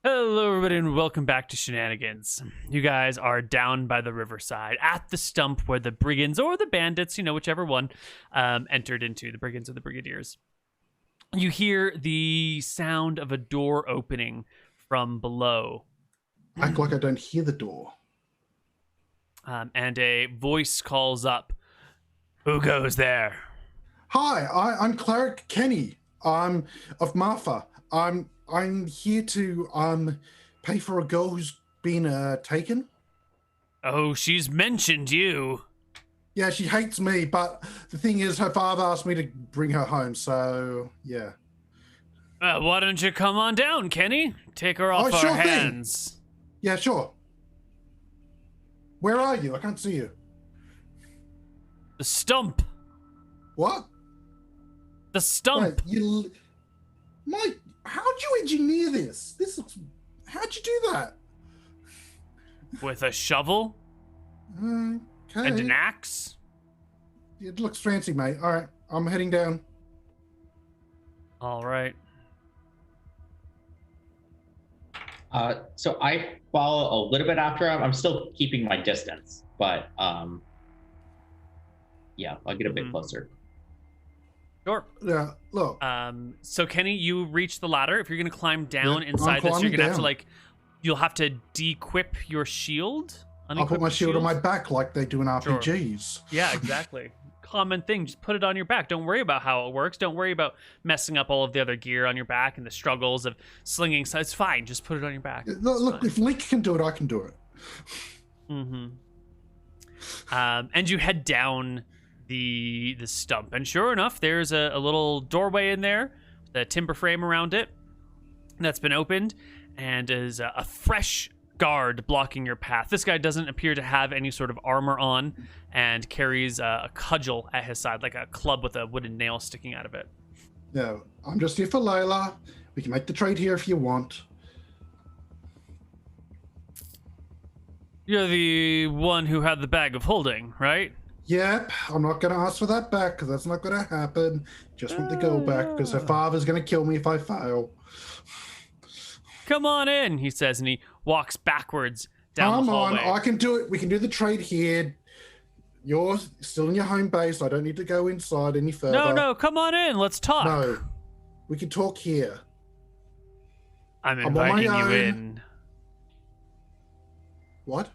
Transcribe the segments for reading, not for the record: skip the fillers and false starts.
Hello, everybody, and welcome back to Shenanigans. You guys are down by the riverside at the stump where the brigands or the bandits, whichever one, entered into, the brigands or the brigadiers. You hear the sound of a door opening from below. Act like I don't hear the door. And a voice calls up, "Who goes there?" Hi, I'm Cleric Kenny. I'm of Marfa. I'm here to pay for a girl who's been taken. Oh, she's mentioned you. Yeah, she hates me, but the thing is, her father asked me to bring her home, so yeah. Why don't you come on down, Kenny? Take her off our hands. Thing. Yeah, sure. Where are you? I can't see you. The stump. What? The stump. Wait, Mike, how'd you engineer this? How'd you do that? With a shovel? Okay. And an axe? It looks fancy, mate. All right, I'm heading down. All right. So I follow a little bit after him. I'm still keeping my distance, but yeah, I'll get a bit closer. Sure. Yeah, look. So Kenny, you reach the ladder. If you're gonna climb down inside this, you're gonna have to you'll have to de-equip your shield. I'll put my shield on my back like they do in RPGs. Sure. Yeah, exactly. Common thing. Just put it on your back. Don't worry about how it works. Don't worry about messing up all of the other gear on your back and the struggles of slinging. So it's fine. Just put it on your back. Look, if Link can do it, I can do it. And you head down the stump, and sure enough, there's a little doorway in there, the timber frame around it that's been opened, and is a fresh guard blocking your path. This guy doesn't appear to have any sort of armor on and carries a cudgel at his side, like a club with a wooden nail sticking out of it. No, I'm just here for Layla. We can make the trade here if you want. You're the one who had the bag of holding, right? Yep, I'm not going to ask for that back because that's not going to happen. Just want the girl back because her father's going to kill me if I fail. Come on in, he says, and he walks backwards down the hallway. Come on, I can do it. We can do the trade here. You're still in your home base. I don't need to go inside any further. No, come on in. Let's talk. No, we can talk here. I'm inviting you in. What?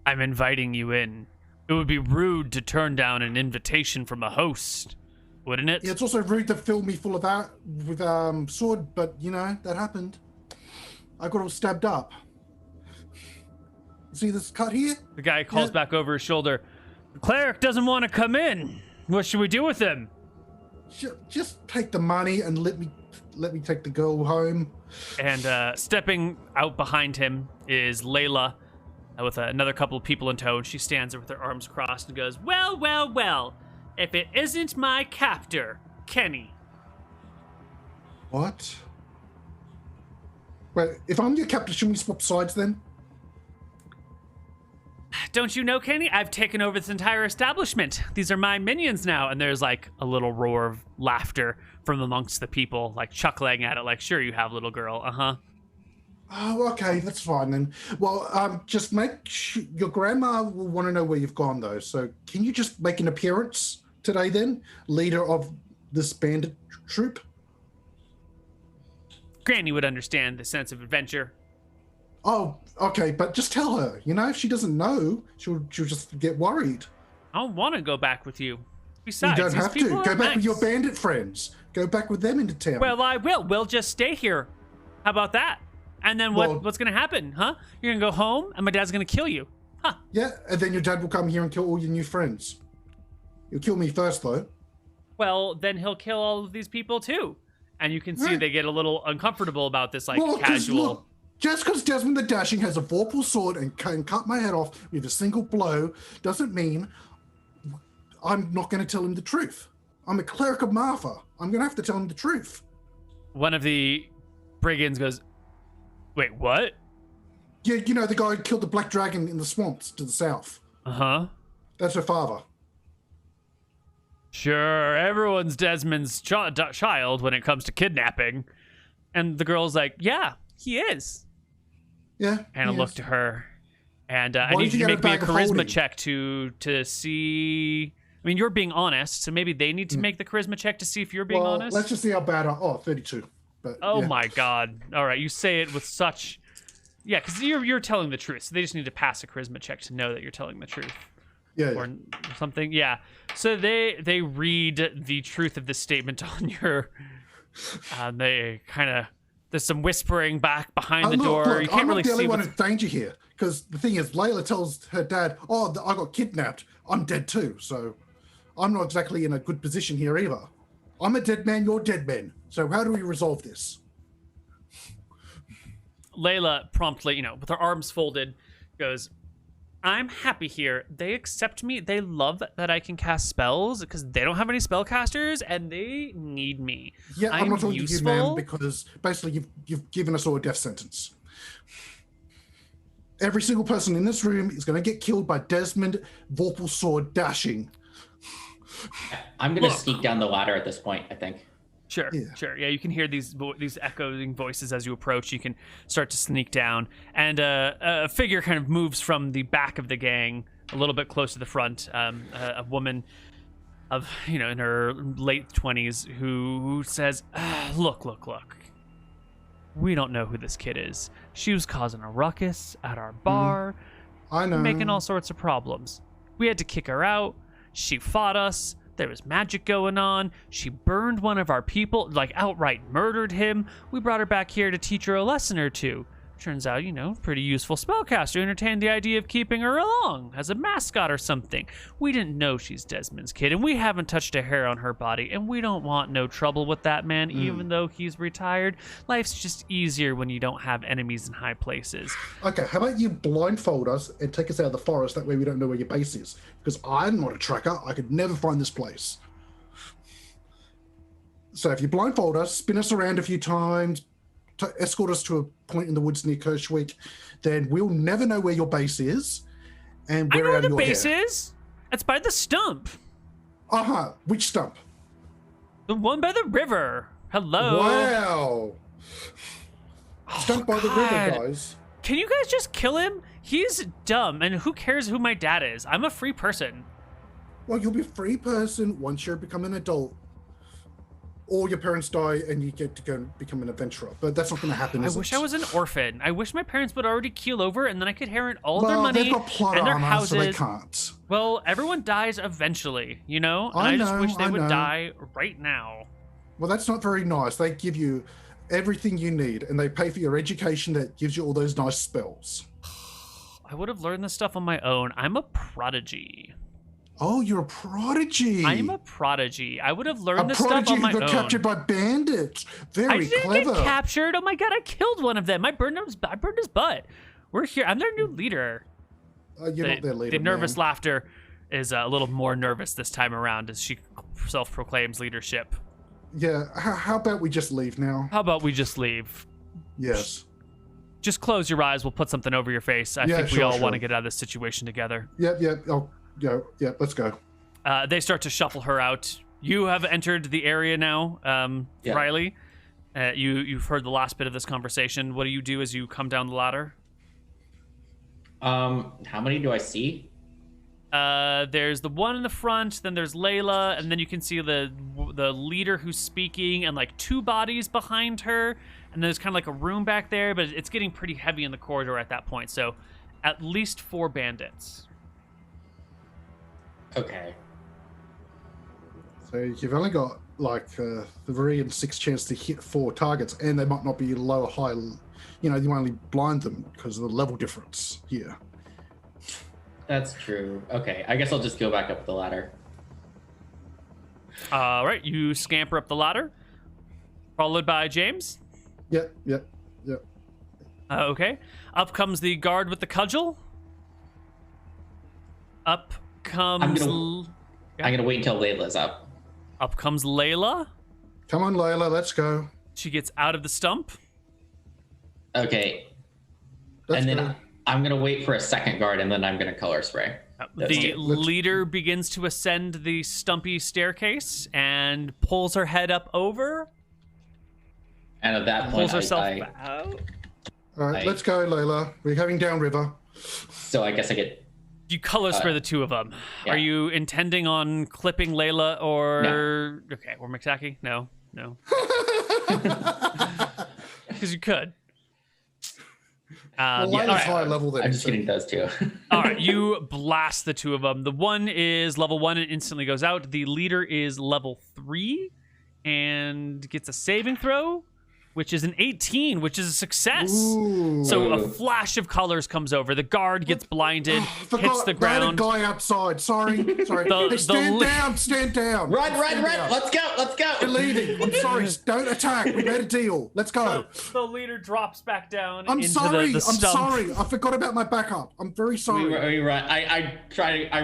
I'm inviting you in. It would be rude to turn down an invitation from a host, wouldn't it? Yeah, it's also rude to fill me full of that with sword, but that happened. I got all stabbed up. See this cut here? The guy calls back over his shoulder. The cleric doesn't want to come in. What should we do with him? Just take the money and let me take the girl home. And stepping out behind him is Layla, with another couple of people in tow. And she stands there with her arms crossed and goes, Well, if it isn't my captor, Kenny. What? Wait, if I'm your captor, shouldn't we swap sides then? Don't you know, Kenny? I've taken over this entire establishment. These are my minions now. And there's a little roar of laughter from amongst the people, chuckling at it, sure you have, little girl. Uh-huh. Oh, okay, that's fine then. Well, just make sure your grandma will want to know where you've gone though. So can you just make an appearance today then, leader of this bandit troop? Granny would understand the sense of adventure. Oh, okay, but just tell her. If she doesn't know, she'll just get worried. I don't want to go back with you. Besides, you don't have to. Go back nice. with your bandit friends. Go back with them into town. Well, I will. We'll just stay here. How about that? And then what's going to happen, huh? You're going to go home, and my dad's going to kill you. Huh. Yeah, and then your dad will come here and kill all your new friends. He'll kill me first, though. Well, then he'll kill all of these people, too. And you can see they get a little uncomfortable about this, casual... Look, just because Desmond the Dashing has a vorpal sword and can cut my head off with a single blow doesn't mean I'm not going to tell him the truth. I'm a cleric of Marfa. I'm going to have to tell him the truth. One of the brigands goes, Wait, what? Yeah, the guy who killed the black dragon in the swamps to the south. Uh-huh. That's her father. Sure, everyone's Desmond's child when it comes to kidnapping. And the girl's like, yeah, he is. Yeah. And I look to her, and I Why need don't you to you make get me a a bag of charisma holding? check to see. I mean, you're being honest, so maybe they need to make the charisma check to see if you're being honest. Let's just see how bad 32. But, Oh yeah. my god. All right, you say it with such... Yeah, because you're telling the truth, so they just need to pass a charisma check to know that you're telling the truth. Yeah. Or something, yeah. So they read the truth of this statement on your... they kind of... There's some whispering back behind the door. Look, You can't I'm really not the only see one what's... in danger here. Because the thing is, Layla tells her dad, I got kidnapped. I'm dead too. So I'm not exactly in a good position here either. I'm a dead man, you're dead men. So how do we resolve this? Layla promptly, with her arms folded, goes, I'm happy here. They accept me. They love that I can cast spells because they don't have any spellcasters and they need me. Yeah, I'm not talking useful. to you, ma'am, because basically you've given us all a death sentence. Every single person in this room is going to get killed by Desmond Vorpal Sword dashing. I'm going to sneak down the ladder at this point, I think. Sure. Yeah, you can hear these echoing voices as you approach. You can start to sneak down, and a figure kind of moves from the back of the gang a little bit close to the front. A woman of in her late 20s who says, "Look. We don't know who this kid is. She was causing a ruckus at our bar, I know, making all sorts of problems. We had to kick her out. She fought us." There was magic going on. She burned one of our people, like outright murdered him. We brought her back here to teach her a lesson or two. Turns out, pretty useful spellcaster entertained the idea of keeping her along as a mascot or something. We didn't know she's Desmond's kid, and we haven't touched a hair on her body, and we don't want no trouble with that man, even though he's retired. Life's just easier when you don't have enemies in high places. Okay, how about you blindfold us and take us out of the forest? That way we don't know where your base is. Because I'm not a tracker. I could never find this place. So if you blindfold us, spin us around a few times, escort us to a point in the woods near Kirschwick, then we'll never know where your base is. And I we're know where out of the your base hair. is. It's by the stump. Which stump? The one by the river. Hello. Wow. Stump by the river, guys. Can you guys just kill him? He's dumb, and who cares who my dad is? I'm a free person. Well, you'll be a free person once you become an adult. Or your parents die and you get to go and become an adventurer. But that's not going to happen, I is wish it? I was an orphan. I wish my parents would already keel over, and then I could inherit all their Well, money they've got plot and their armor, houses. so they can't. Well, everyone dies eventually, And I just know, wish they I would know. die right now. Well, that's not very nice. They give you everything you need, and they pay for your education that gives you all those nice spells. I would have learned this stuff on my own. I'm a prodigy. Oh, you're a prodigy. I am a prodigy. I would have learned this stuff prodigy on my who got own. captured by bandits. I Very didn't clever. get captured. Oh my god, I killed one of them. I burned his butt. We're here. I'm their new leader. You're not their leader, The nervous man. laughter is a little more nervous this time around as she self-proclaims leadership. Yeah, how about we just leave now? How about we just leave? Yes. Just close your eyes. We'll put something over your face. I think we sure, all sure. want to get out of this situation together. Yep. Oh, yeah, let's go. They start to shuffle her out. You have entered the area now, Yeah. Riley. You've heard the last bit of this conversation. What do you do as you come down the ladder? How many do I see? There's the one in the front, then there's Layla, and then you can see the leader who's speaking, and like two bodies behind her, and there's kind of like a room back there, but it's getting pretty heavy in the corridor at that point. So, at least 4 bandits. Okay. So you've only got like 3 and 6 chance to hit 4 targets, and they might not be low or high. You only blind them because of the level difference here. That's true. Okay, I guess I'll just go back up the ladder. All right, you scamper up the ladder, followed by James. Yep. Okay. Up comes the guard with the cudgel. Up comes... I'm gonna wait until Layla's up. Up comes Layla. Come on, Layla, let's go. She gets out of the stump. Okay. Let's and then go. I'm gonna wait for a second guard, and then I'm gonna color spray. That's The it. leader begins to ascend the stumpy staircase and pulls her head up over. And at that point, Pulls herself I out. All right, let's go, Layla. We're heading downriver. So I guess I get. You color spray the two of them. Yeah. Are you intending on clipping Layla or? No. Okay, or McTacky? No. Because you could. Well, Yeah, Layla's higher level than I'm just getting those two. all right, you blast the two of them. The one is level 1 and instantly goes out. The leader is level 3 and gets a saving throw, which is an 18, which is a success. Ooh. So a flash of colors comes over. The guard gets blinded, hits the ground. I had a guy outside. Sorry. Hey, stand down. Run. Down. Let's go. You're leading. I'm sorry. Don't attack. We made a deal. Let's go. The leader drops back down. I'm into sorry. The stump. I'm sorry. I forgot about my backup. I'm very sorry. We run. I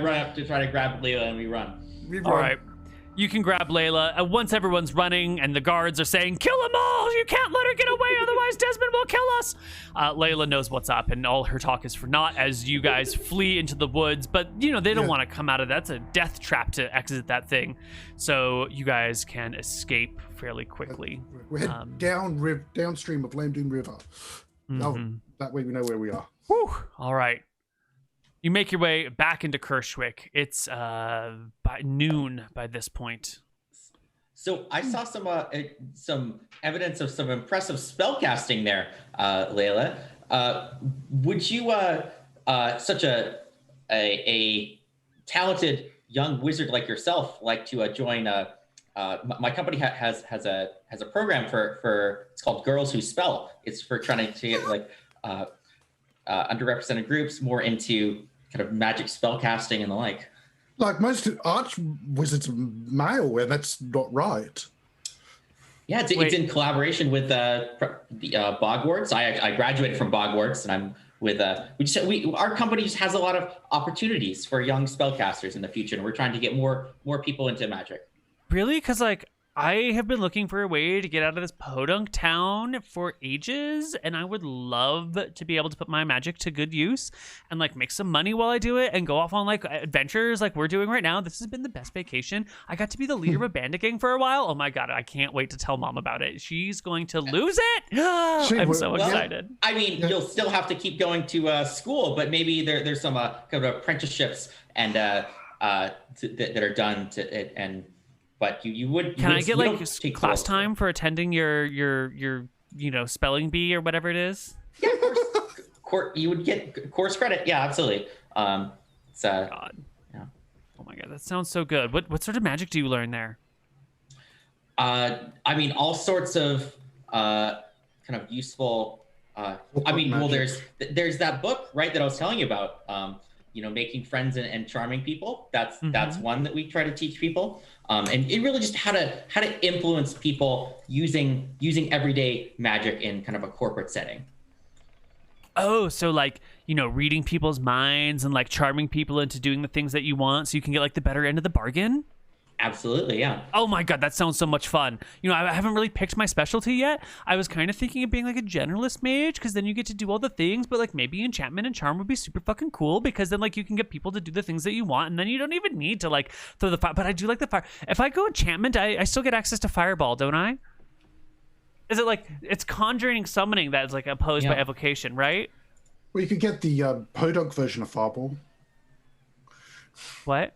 run up to try to grab Layla, and we run. All right. You can grab Layla. Once everyone's running and the guards are saying, kill them all! You can't let her get away, otherwise Desmond will kill us! Layla knows what's up, and all her talk is for naught as you guys flee into the woods. But, they don't want to come out of that. That's a death trap to exit that thing. So you guys can escape fairly quickly. We're heading downstream of Lamdoon River. Oh, that way we know where we are. Whew. All right. You make your way back into Kershwick. It's by noon by this point. So I saw some evidence of some impressive spellcasting there, Layla. Would you, such a talented young wizard like yourself, like to join? My company has a program for it's called Girls Who Spell. It's for trying to get underrepresented groups more into kind of magic spellcasting and the like. Like most arch wizards are male, and that's not right. Yeah, it's in collaboration with the Bogwarts. I graduated from Bogwarts, and I'm with our company just has a lot of opportunities for young spellcasters in the future, and we're trying to get more people into magic. Really? Because I have been looking for a way to get out of this podunk town for ages, and I would love to be able to put my magic to good use and make some money while I do it and go off on adventures like we're doing right now. This has been the best vacation. I got to be the leader of a bandit gang for a while. Oh my god, I can't wait to tell mom about it. She's going to lose it. I'm so excited. I mean, you'll still have to keep going to school, but maybe there's some kind of apprenticeships and that are done to it and. But you would. Can I get class time for attending your spelling bee or whatever it is? Yeah, of course. You would get course credit. Yeah, absolutely. God. Yeah. Oh my god, that sounds so good. What sort of magic do you learn there? I mean, all sorts of kind of useful. Well, there's that book, right, that I was telling you about. Making friends and charming people. That's one that we try to teach people. And it really just how to influence people using everyday magic in kind of a corporate setting. Oh, so reading people's minds and charming people into doing the things that you want so you can get the better end of the bargain? Absolutely, yeah. Oh my god, that sounds so much fun. I haven't really picked my specialty yet. I was kind of thinking of being a generalist mage because then you get to do all the things, but maybe enchantment and charm would be super fucking cool because then you can get people to do the things that you want and then you don't even need to throw the fire. But I do like the fire. If I go enchantment, I still get access to fireball, don't I? Is it it's conjuring summoning that is opposed by evocation, right? Well, you could get the podunk version of fireball. What?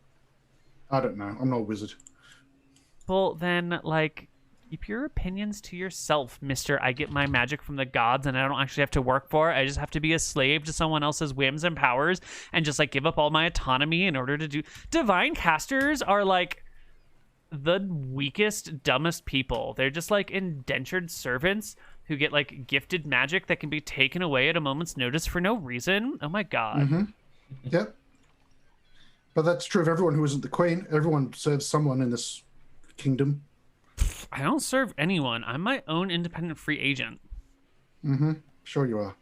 I don't know. I'm not a wizard. Well, then, keep your opinions to yourself, mister. I get my magic from the gods, and I don't actually have to work for it. I just have to be a slave to someone else's whims and powers and just, give up all my autonomy in order to do... Divine casters are, the weakest, dumbest people. They're just, indentured servants who get, gifted magic that can be taken away at a moment's notice for no reason. Oh, my God. Mm-hmm. Yep. But that's true of everyone who isn't the queen. Everyone serves someone in this kingdom. I don't serve anyone. I'm my own independent free agent. Mm-hmm. Sure you are.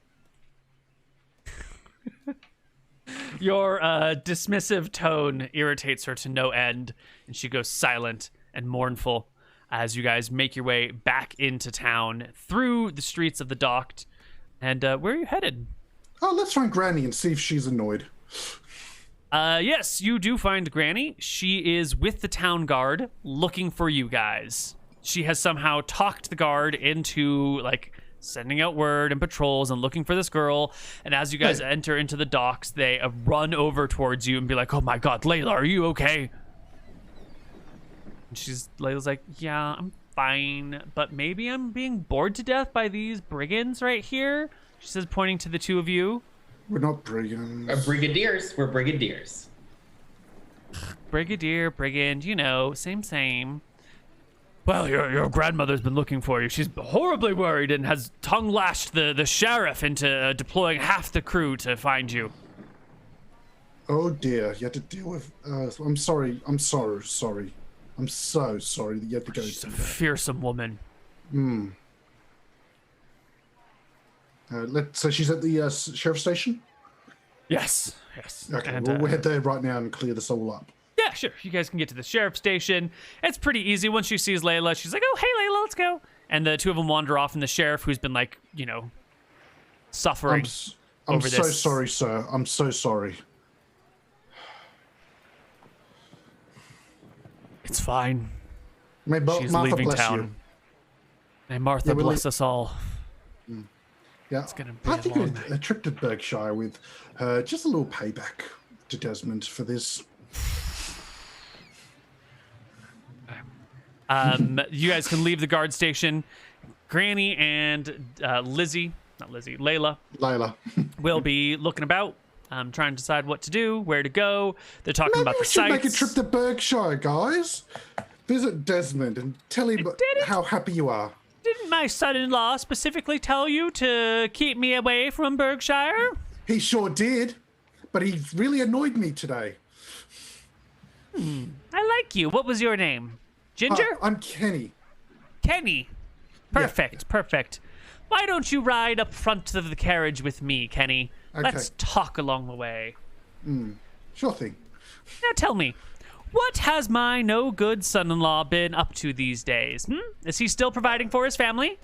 Your dismissive tone irritates her to no end, and she goes silent and mournful as you guys make your way back into town through the streets of the docked. And where are you headed? Oh, let's find Granny and see if she's annoyed. Yes, you do find Granny. She is with the town guard looking for you guys. She has somehow talked the guard into sending out word and patrols and looking for this girl. And as you guys enter into the docks, they run over towards you and be like, "Oh my God, Layla, are you okay?" And Layla's like, "Yeah, I'm fine, but maybe I'm being bored to death by these brigands right here." She says, pointing to the two of you. We're not brigands. Brigadiers. We're brigadiers. Brigadier, brigand, same. Well, your grandmother's been looking for you. She's horribly worried and has tongue-lashed the sheriff into deploying half the crew to find you. Oh dear, you had to deal with... I'm sorry. I'm so sorry that you had to go She's a through that. fearsome woman. So she's at the sheriff's station? Yes. Okay, And, we'll head there right now and clear this all up. Yeah, sure. You guys can get to the sheriff's station. It's pretty easy. Once she sees Layla, she's like, "Oh, hey, Layla, let's go." And the two of them wander off, and the sheriff, who's been, suffering I'm over so this. sorry, sir. I'm so sorry. It's fine. May She's Martha leaving bless town. you. May Martha bless us all. Yeah, It's gonna be I a think long a trip to Berkshire with her, just a little payback to Desmond for this. You guys can leave the guard station. Granny and Layla Layla. will be looking about, trying to decide what to do, where to go. They're talking Maybe about we the should make a sights. trip to Berkshire, guys. Visit Desmond and tell him how happy you are. Didn't my son-in-law specifically tell you to keep me away from Berkshire? He sure did, but he really annoyed me today. I like you. What was your name? Ginger? I'm Kenny. Kenny. Perfect. Why don't you ride up front of the carriage with me, Kenny? Okay. Let's talk along the way. Sure thing. Now tell me, what has my no-good son-in-law been up to these days? Is he still providing for his family?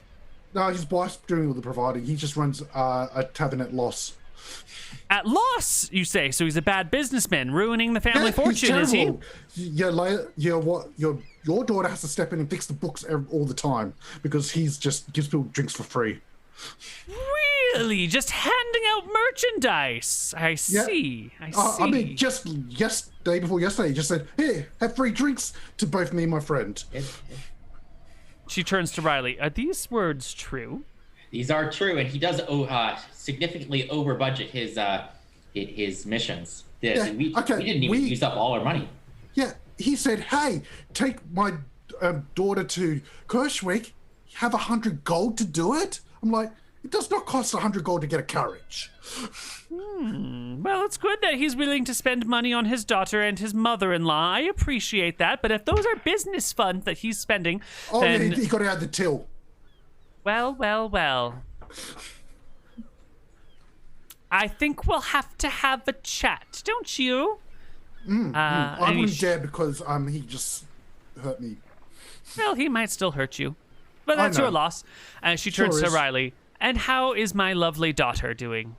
No, his wife's doing all the providing. He just runs a tavern at loss. At loss, you say? So he's a bad businessman, ruining the family He's fortune, is he? terrible. Your daughter has to step in and fix the books all the time because he's just gives people drinks for free. Really? Just handing out merchandise? I see. I see. I mean, just day before yesterday, he just said, "Here, have free drinks to both me and my friend." She turns to Riley. Are these words true? These are true, and he does significantly over budget his missions. We didn't even use up all our money. Yeah, he said, "Hey, take my daughter to Kirschwick. Have 100 gold to do it." I'm like, it does not cost 100 gold to get a carriage. Well, it's good that he's willing to spend money on his daughter and his mother-in-law. I appreciate that. But if those are business funds that he's spending, then... yeah, he got it out of the till. Well. I think we'll have to have a chat, don't you? I wouldn't dare because he just hurt me. Well, he might still hurt you. But that's I know. your loss. And she turns Sure to is. Riley. And how is my lovely daughter doing?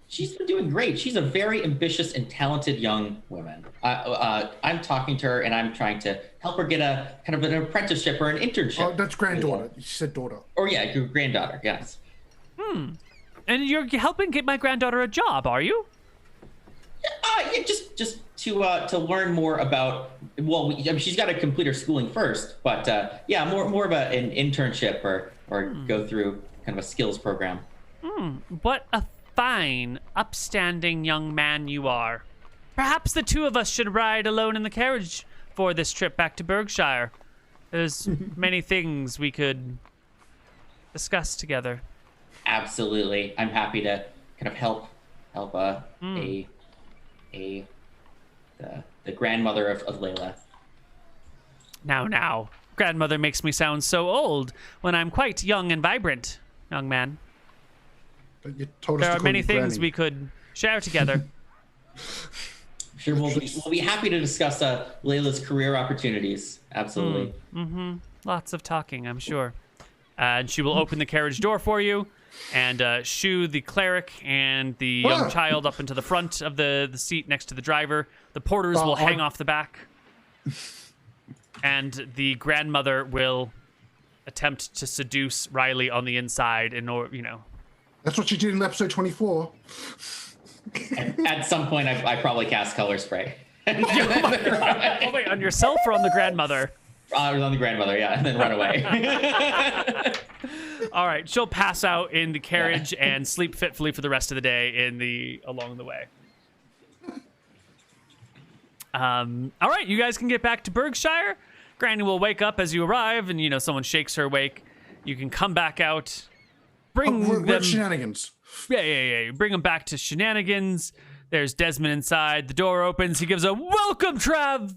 She's been doing great. She's a very ambitious and talented young woman. I'm talking to her, and I'm trying to help her get a kind of an apprenticeship or an internship. Oh, that's granddaughter. You said daughter. Or yeah, your granddaughter. Yes. And you're helping get my granddaughter a job, are you? Yeah, just to learn more about. Well, I mean, she's got to complete her schooling first, but yeah, more about an internship or go through kind of a skills program. What a fine, upstanding young man you are. Perhaps the two of us should ride alone in the carriage for this trip back to Berkshire. There's many things we could discuss together. Absolutely, I'm happy to kind of help the grandmother of Layla. Now, grandmother makes me sound so old when I'm quite young and vibrant, young man. But you told us There to are call many you things Granny. we could share together. Sure, we'll be happy to discuss Layla's career opportunities. Absolutely. Lots of talking, I'm sure. And she will open the carriage door for you and shoo the cleric and the young child up into the front of the seat next to the driver. The porters will hang off the back. And the grandmother will attempt to seduce Riley on the inside in order, That's what you did in episode 24. At some point, I probably cast color spray. Oh, wait, on yourself or on the grandmother? On the grandmother, yeah, and then run away. All right, she'll pass out in the carriage and sleep fitfully for the rest of the day along the way. All right, you guys can get back to Berkshire. Granny will wake up as you arrive, and someone shakes her awake. You can come back out. We're at Shenanigans. Yeah. You bring them back to Shenanigans. There's Desmond inside. The door opens. He gives a welcome, travelers.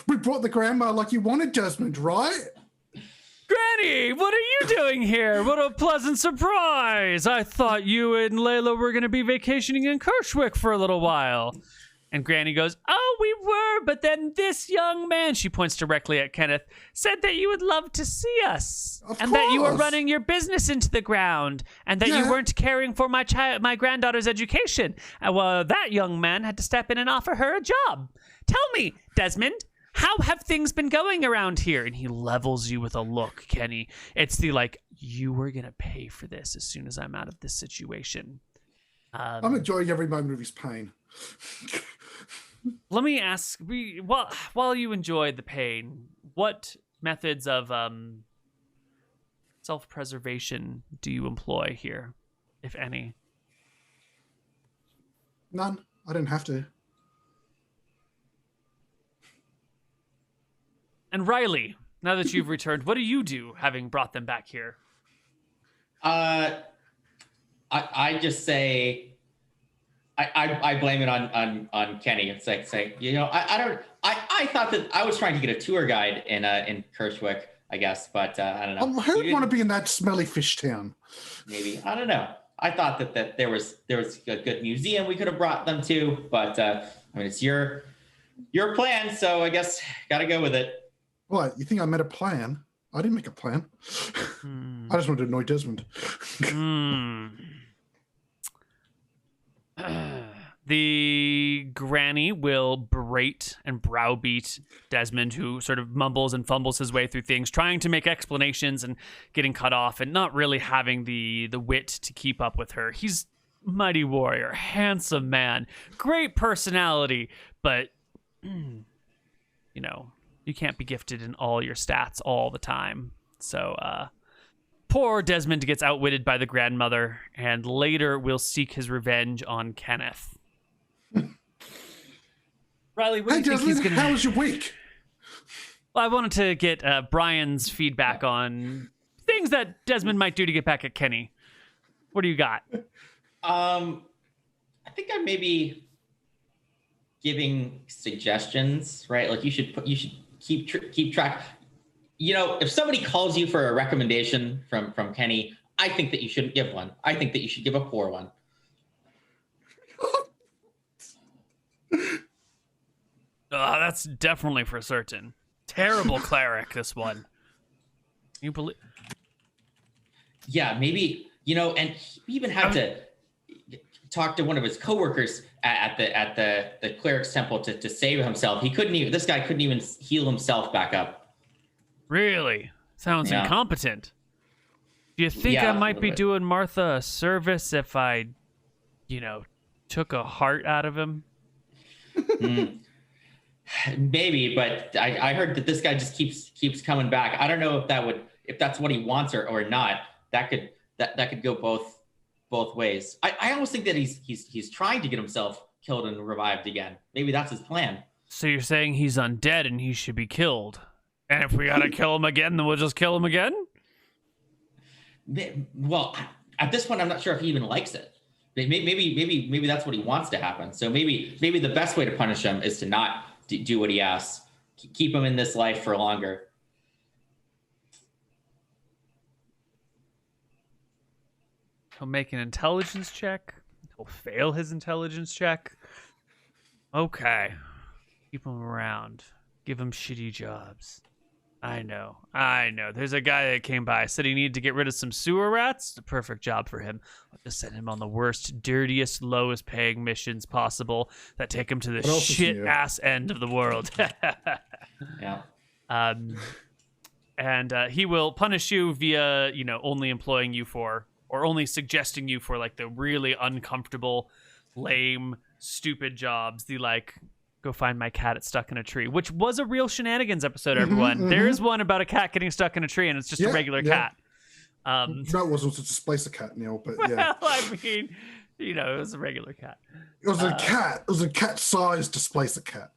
We brought the grandma like you wanted, Desmond, right? Granny, what are you doing here? What a pleasant surprise. I thought you and Layla were going to be vacationing in Kirschwick for a little while. And Granny goes, oh, we were, but then this young man, she points directly at Kenneth, said that you would love to see us. Of and course. that you were running your business into the ground. And that you weren't caring for my granddaughter's education. Well, that young man had to step in and offer her a job. Tell me, Desmond, how have things been going around here? And he levels you with a look, Kenny. It's the you were going to pay for this as soon as I'm out of this situation. I'm enjoying every moment of his pain. Let me ask, while you enjoy the pain, what methods of self-preservation do you employ here, if any? None. I didn't have to. And Riley, now that you've returned, what do you do, having brought them back here? I just say, I blame it on Kenny. It's like I thought that I was trying to get a tour guide in Kirschwick, I guess, but I don't know. Who would want to be in that smelly fish town? Maybe, I don't know. I thought that there was a good museum we could have brought them to, but it's your plan, so I guess gotta go with it. What, you think I made a plan? I didn't make a plan. I just wanted to annoy Desmond. The granny will berate and browbeat Desmond, who sort of mumbles and fumbles his way through things, trying to make explanations and getting cut off and not really having the wit to keep up with her. He's mighty warrior, handsome man, great personality, but you can't be gifted in all your stats all the time. So poor Desmond gets outwitted by the grandmother, and later will seek his revenge on Kenneth. Riley, what do you think he's gonna... how was your week? Well, I wanted to get Bryan's feedback on things that Desmond might do to get back at Kenny. What do you got? I think I may be giving suggestions, right? Like you should keep track. If somebody calls you for a recommendation from Kenny, I think that you shouldn't give one. I think that you should give a poor one. That's definitely for certain. Terrible cleric, this one. You believe? Yeah, maybe, and he even had to talk to one of his coworkers at the cleric's temple to save himself. This guy couldn't even heal himself back up. Really? Sounds incompetent. Do you think I might be doing Martha a service if I, took a heart out of him? Maybe, but I heard that this guy just keeps coming back. I don't know if that's what he wants or not. That could go both ways. I almost think that he's trying to get himself killed and revived again. Maybe that's his plan. So you're saying he's undead and he should be killed? And if we gotta kill him again, then we'll just kill him again? Well, at this point, I'm not sure if he even likes it. Maybe that's what he wants to happen. So maybe the best way to punish him is to not do what he asks. Keep him in this life for longer. He'll make an intelligence check. He'll fail his intelligence check. Okay. Keep him around. Give him shitty jobs. I know. There's a guy that came by, said he needed to get rid of some sewer rats. It's a perfect job for him. I'll just send him on the worst, dirtiest, lowest paying missions possible that take him to the shit ass end of the world. Yeah. And he will punish you via, only employing you for, or only suggesting you for, like, the really uncomfortable, lame, stupid jobs. The, like, go find my cat, it's stuck in a tree, which was a real Shenanigans episode, everyone. There is one about a cat getting stuck in a tree, and it's just a regular cat. No, it wasn't to displace a cat, Neal, but yeah. Well, I mean, it was a regular cat. It was a cat. It was a cat-sized displacer cat.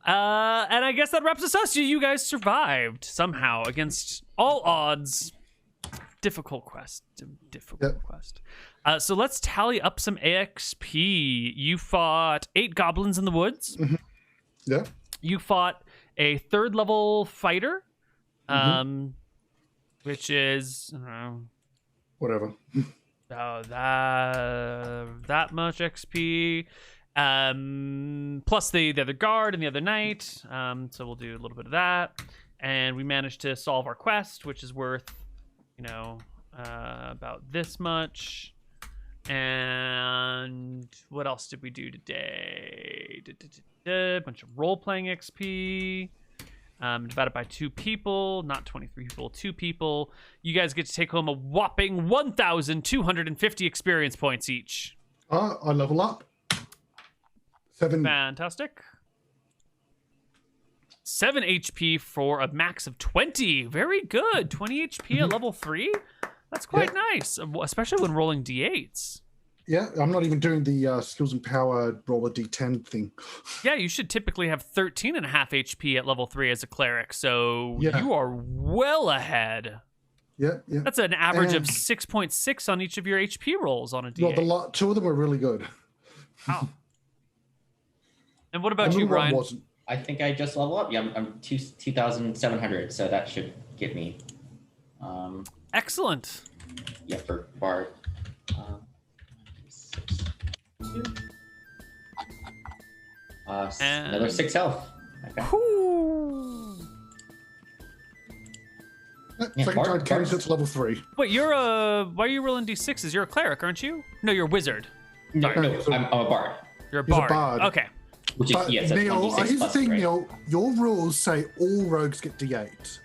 And I guess that wraps us up. You guys survived somehow against all odds. Difficult quest. Quest. So let's tally up some AXP. You fought 8 goblins in the woods. Mm-hmm. Yeah. You fought a 3rd level fighter, which is whatever. Oh, that much XP. Plus the other guard and the other knight. So we'll do a little bit of that. And we managed to solve our quest, which is worth, about this much. And what else did we do today? A bunch of role-playing XP. Divided by 2 people, not 23 people, 2 people. You guys get to take home a whopping 1,250 experience points each. I level up. 7. Fantastic. 7 HP for a max of 20. Very good. 20 HP at level 3. That's quite nice, especially when rolling D8s. Yeah, I'm not even doing the skills and power roll a D10 thing. Yeah, you should typically have 13.5 HP at level 3 as a cleric, so you are well ahead. Yeah. That's an average of 6.6 on each of your HP rolls on a D8. Well, 2 of them were really good. Wow. And what about you, Bryan? I think I just level up. Yeah, I'm 2,700, so that should get me. Excellent. Yeah, for Bard. Another 6 health. Okay. Second time carries it to level 3. Wait, why are you rolling D6s? You're a cleric, aren't you? No, you're a wizard. No, I'm a Bard. You're a bard. Bard. Okay. Which is, yes, Neal, here's the thing, right? Neal. Your rules say all rogues get D8.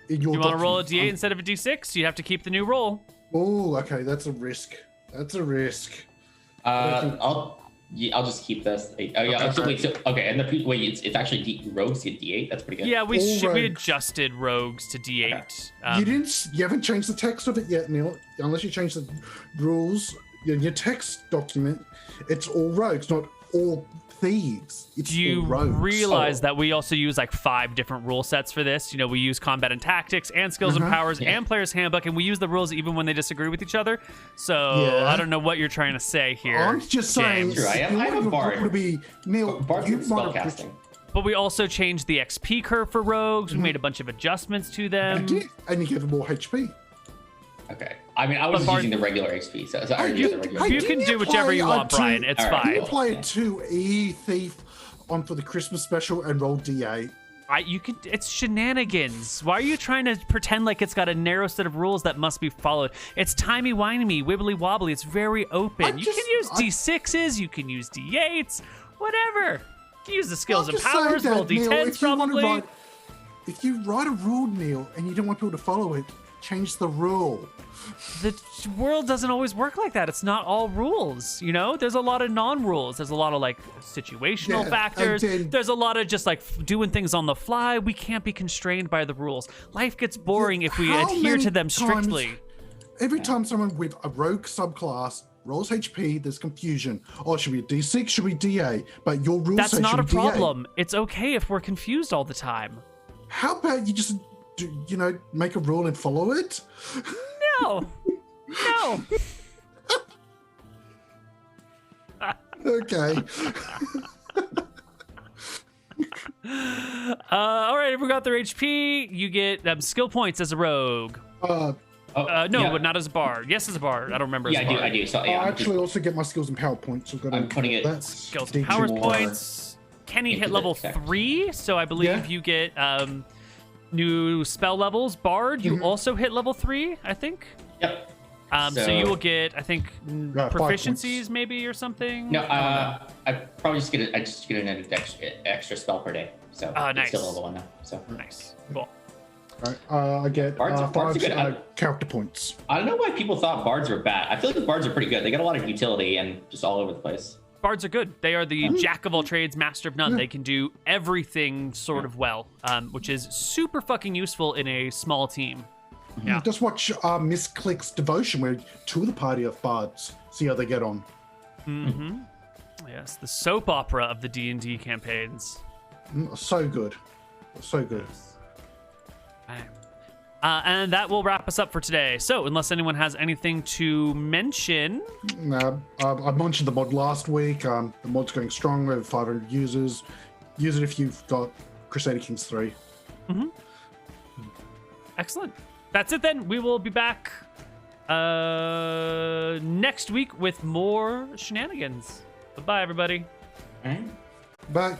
You want to roll a D8 instead of a D6? You have to keep the new roll. Oh, okay. That's a risk. I'll just keep this. And it's actually rogues get D8. That's pretty good. Yeah, we adjusted rogues to D8. Okay. You haven't changed the text of it yet, Neal. Unless you change the rules in your text document, it's all rogues, not all thieves. It's Do you all rogues. realize that we also use like 5 different rule sets for this? We use combat and tactics and skills and powers and player's handbook, and we use the rules even when they disagree with each other. So I don't know what you're trying to say here. I'm just saying. True, I'm a bard. To be Neal, Bard's you spellcasting. But we also changed the XP curve for rogues. We made a bunch of adjustments to them. And you give them more HP. Okay. I mean, I was using the regular XP, so I already used the regular. You can do whichever you want, Bryan. It's fine. Can you play a 2E thief on for the Christmas special and roll D8? It's Shenanigans. Why are you trying to pretend like it's got a narrow set of rules that must be followed? It's timey-wimey, wibbly-wobbly. It's very open. You can use D6s. You can use D8s. Whatever. You can use the skills and powers. Roll D10s, probably. If you write a rule, Neal, and you don't want people to follow it, change the rule. The world doesn't always work like that. It's not all rules, There's a lot of non-rules. There's a lot of like situational factors. There's a lot of just like doing things on the fly. We can't be constrained by the rules. Life gets boring if we adhere to them strictly. Every time someone with a rogue subclass rolls HP, there's confusion. Oh, should we D6? Should we D8? But your rules That's say not a should be D8. problem. It's okay if we're confused all the time. How about you just make a rule and follow it? No. Okay. All right, everyone got their HP. You get skill points as a rogue. But not as a bard. Yes, as a bard. I don't remember. Yeah, as a bard. I do. So, I actually also get my skills and power points. So I'm putting it. Skills and powers points. Kenny hit level 3, so I believe you get new spell levels. Bard, you also hit level 3, I think. Yep. So you will get, I think, proficiencies maybe or something. No, I probably just get an extra spell per day. So nice. it's still level 1 now. So Nice. Cool. All right, I get Bards are 5 good. character points. I don't know why people thought bards were bad. I feel like the bards are pretty good. They got a lot of utility and just all over the place. Bards are good. They are the jack of all trades, master of none. They can do everything sort of well, which is super fucking useful in a small team. Yeah. Just watch Miss Click's Devotion, where 2 of the party are bards. See how they get on. Mm-hmm. Yes, the soap opera of the D&D campaigns. So good. So good. And that will wrap us up for today. So, unless anyone has anything to mention... I mentioned the mod last week. The mod's going strong, over 500 users. Use it if you've got Crusader Kings 3. Mm-hmm. Excellent. That's it then. We will be back next week with more shenanigans. Bye-bye, everybody. All right. Bye.